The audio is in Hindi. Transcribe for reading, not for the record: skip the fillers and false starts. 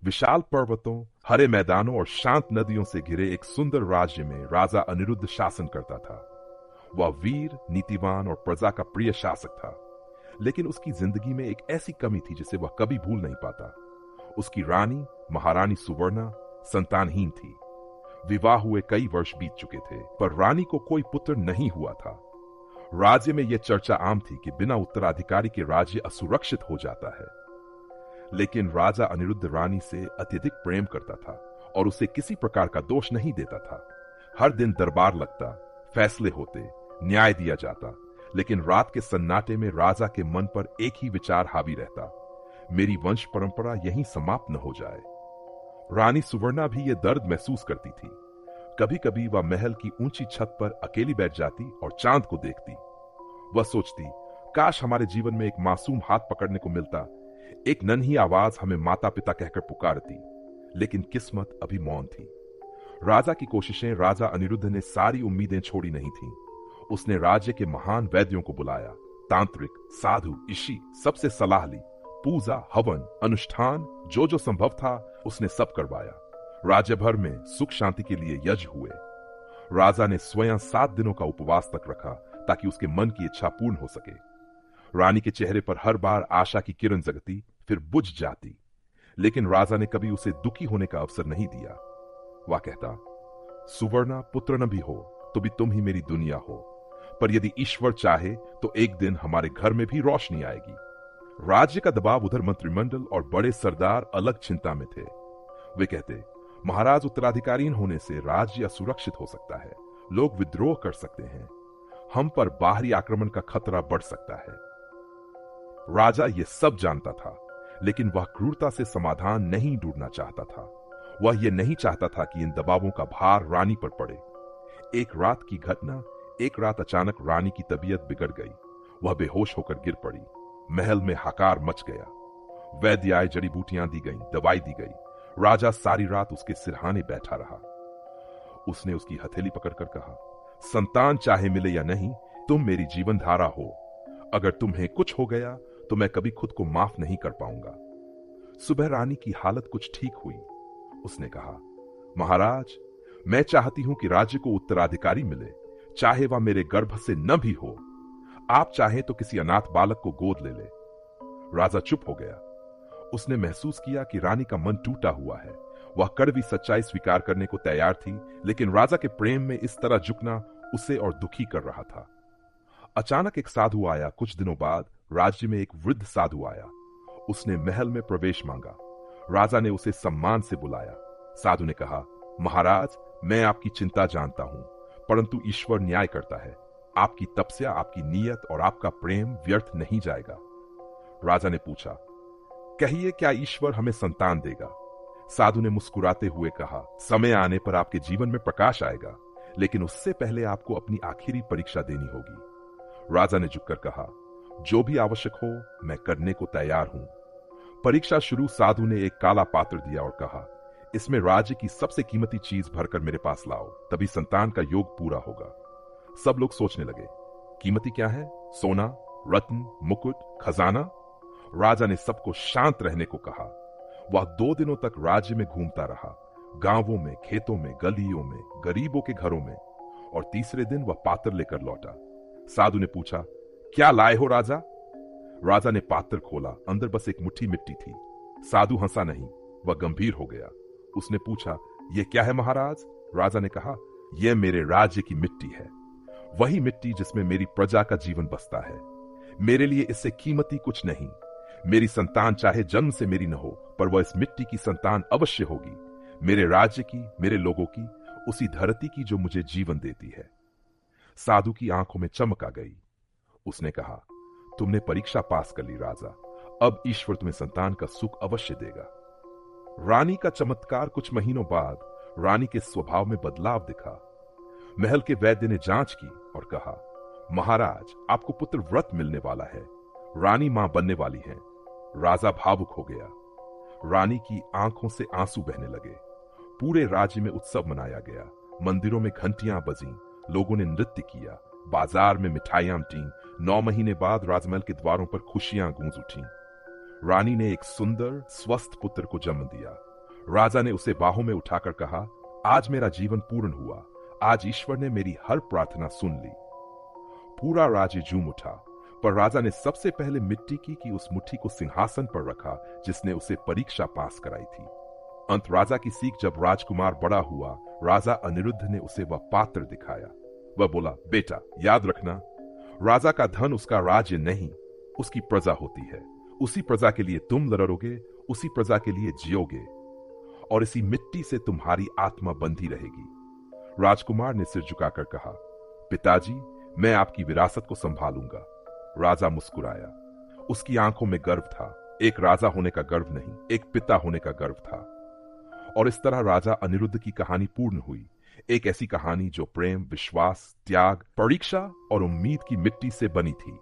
विशाल पर्वतों, हरे मैदानों और शांत नदियों से घिरे एक सुंदर राज्य में राजा अनिरुद्ध शासन करता था। वह वीर, नीतिवान और प्रजा का प्रिय शासक था, लेकिन उसकी जिंदगी में एक ऐसी कमी थी जिसे वह कभी भूल नहीं पाता। उसकी रानी महारानी सुवर्णा संतानहीन थी। विवाह हुए कई वर्ष बीत चुके थे, पर रानी को कोई पुत्र नहीं हुआ था। राज्य में यह चर्चा आम थी कि बिना उत्तराधिकारी के राज्य असुरक्षित हो जाता है। लेकिन राजा अनिरुद्ध रानी से अत्यधिक प्रेम करता था और उसे किसी प्रकार का दोष नहीं देता था। हर दिन दरबार लगता, फैसले होते, न्याय दिया जाता, लेकिन रात के सन्नाटे में राजा के मन पर एक ही विचार हावी रहता, मेरी वंश परंपरा यहीं समाप्त न हो जाए। रानी सुवर्णा भी यह दर्द महसूस करती थी। कभी कभी वह महल की ऊंची छत पर अकेली बैठ जाती और चांद को देखती। वह सोचती, काश हमारे जीवन में एक मासूम हाथ पकड़ने को मिलता, एक नन्ही आवाज हमें माता पिता कहकर पुकारती। लेकिन किस्मत अभी मौन थी। राजा की कोशिशें, राजा अनिरुद्ध ने सारी उम्मीदें छोड़ी नहीं थीं। उसने राज्य के महान वैद्यों को बुलाया, तांत्रिक, साधु, ऋषि, सबसे सलाह ली। पूजा, हवन, अनुष्ठान, जो जो संभव था उसने सब करवाया। राज्य भर में सुख शांति के लिए यज्ञ हुए। राजा ने स्वयं 7 दिनों का उपवास तक रखा ताकि उसके मन की इच्छा पूर्ण हो सके। रानी के चेहरे पर हर बार आशा की किरण जगती, फिर बुझ जाती, लेकिन राजा ने कभी उसे दुखी होने का अवसर नहीं दिया। वह कहता, सुवर्णा, पुत्र न भी हो तो भी तुम ही मेरी दुनिया हो, पर यदि ईश्वर चाहे तो एक दिन हमारे घर में भी रोशनी आएगी। राज्य का दबाव, उधर मंत्रिमंडल और बड़े सरदार अलग चिंता में थे। वे कहते, महाराज, उत्तराधिकारी होने से राज्य असुरक्षित हो सकता है, लोग विद्रोह कर सकते हैं, हम पर बाहरी आक्रमण का खतरा बढ़ सकता है। राजा ये सब जानता था, लेकिन वह क्रूरता से समाधान नहीं ढूंढना चाहता था। वह यह नहीं चाहता था कि इन दबावों का भार रानी पर पड़े। एक रात की घटना, एक रात अचानक रानी की तबीयत बिगड़ गई। वह बेहोश होकर गिर पड़ी। महल में हाकार मच गया। वैद्य आए, जड़ी बूटियां दी गईं, दवाई दी गई। राजा सारी रात उसके सिरहाने बैठा रहा। उसने उसकी हथेली पकड़कर कहा, संतान चाहे मिले या नहीं, तुम मेरी जीवन धारा हो। अगर तुम्हें कुछ हो गया तो मैं कभी खुद को माफ नहीं कर पाऊंगा। सुबह रानी की हालत कुछ ठीक हुई। उसने कहा, महाराज, मैं चाहती हूं कि राज्य को उत्तराधिकारी मिले, चाहे वह मेरे गर्भ से न भी हो। आप चाहें तो किसी अनाथ बालक को गोद ले ले। राजा चुप हो गया। उसने महसूस किया कि रानी का मन टूटा हुआ है। वह कड़वी सच्चाई स्वीकार करने को तैयार थी, लेकिन राजा के प्रेम में इस तरह झुकना उसे और दुखी कर रहा था। अचानक एक साधु आया। कुछ दिनों बाद राज्य में एक वृद्ध साधु आया। उसने महल में प्रवेश मांगा। राजा ने उसे सम्मान से बुलाया। साधु ने कहा, महाराज, मैं आपकी चिंता जानता हूं, परंतु ईश्वर न्याय करता है। आपकी तपस्या, आपकी नीयत और आपका प्रेम व्यर्थ नहीं जाएगा। राजा ने पूछा, कहिए, क्या ईश्वर हमें संतान देगा? साधु ने मुस्कुराते हुए कहा, समय आने पर आपके जीवन में प्रकाश आएगा, लेकिन उससे पहले आपको अपनी आखिरी परीक्षा देनी होगी। राजा ने झुककर कहा, जो भी आवश्यक हो मैं करने को तैयार हूं। परीक्षा शुरू। साधु ने एक काला पात्र दिया और कहा, इसमें राज्य की सबसे कीमती चीज भरकर मेरे पास लाओ, तभी संतान का योग पूरा होगा। सब लोग सोचने लगे, कीमती क्या है? सोना, रत्न, मुकुट, खजाना? राजा ने सबको शांत रहने को कहा। वह 2 दिनों तक राज्य में घूमता रहा, गांवों में, खेतों में, गलियों में, गरीबों के घरों में, और तीसरे दिन वह पात्र लेकर लौटा। साधु ने पूछा, क्या लाए हो राजा? राजा ने पात्र खोला। अंदर बस एक मुट्ठी मिट्टी थी। साधु हंसा नहीं, वह गंभीर हो गया। उसने पूछा, यह क्या है महाराज? राजा ने कहा, यह मेरे राज्य की मिट्टी है, वही मिट्टी जिसमें मेरी प्रजा का जीवन बसता है। मेरे लिए इससे कीमती कुछ नहीं। मेरी संतान चाहे जन्म से मेरी न हो, पर वह इस मिट्टी की संतान अवश्य होगी, मेरे राज्य की, मेरे लोगों की, उसी धरती की जो मुझे जीवन देती है। साधु की आंखों में चमक आ गई। उसने कहा, तुमने परीक्षा पास कर ली राजा, अब ईश्वर तुम्हें संतान का सुख अवश्य देगा। रानी का चमत्कार। कुछ महीनों बाद रानी के स्वभाव में बदलाव दिखा। महल के वैद्य ने जांच की और कहा, महाराज, आपको पुत्र व्रत मिलने वाला है, रानी मां बनने वाली है। राजा भावुक हो गया। रानी की आंखों से आंसू बहने लगे। पूरे राज्य में उत्सव मनाया गया। मंदिरों में घंटियां बजीं, लोगों ने नृत्य किया, बाजार में मिठाइयां बंटीं। 9 महीने बाद राजमहल के द्वारों पर खुशियां गूंज उठीं। रानी ने एक सुंदर, स्वस्थ पुत्र को जन्म दिया। राजा ने उसे बाहों में उठाकर कहा, आज मेरा जीवन पूर्ण हुआ। आज ईश्वर ने मेरी हर प्रार्थना सुन ली। पूरा राज्य झूम उठा, पर राजा ने सबसे पहले मिट्टी की उस मुट्ठी को सिंहासन पर रखा जिसने उसे परीक्षा पास कराई थी। अंत राजा की सीख जब राजकुमार बड़ा हुआ, राजा अनिरुद्ध ने उसे वह पात्र दिखाया। वह बोला, बेटा याद रखना, राजा का धन उसका राज्य नहीं, उसकी प्रजा होती है। उसी प्रजा के लिए तुम लड़ोगे, उसी प्रजा के लिए जियोगे, और इसी मिट्टी से तुम्हारी आत्मा बंधी रहेगी। राजकुमार ने सिर झुकाकर कहा, पिताजी, मैं आपकी विरासत को संभालूंगा। राजा मुस्कुराया। उसकी आंखों में गर्व था, एक राजा होने का गर्व नहीं, एक पिता होने का गर्व था। और इस तरह राजा अनिरुद्ध की कहानी पूर्ण हुई। एक ऐसी कहानी जो प्रेम, विश्वास, त्याग, परीक्षा और उम्मीद की मिट्टी से बनी थी।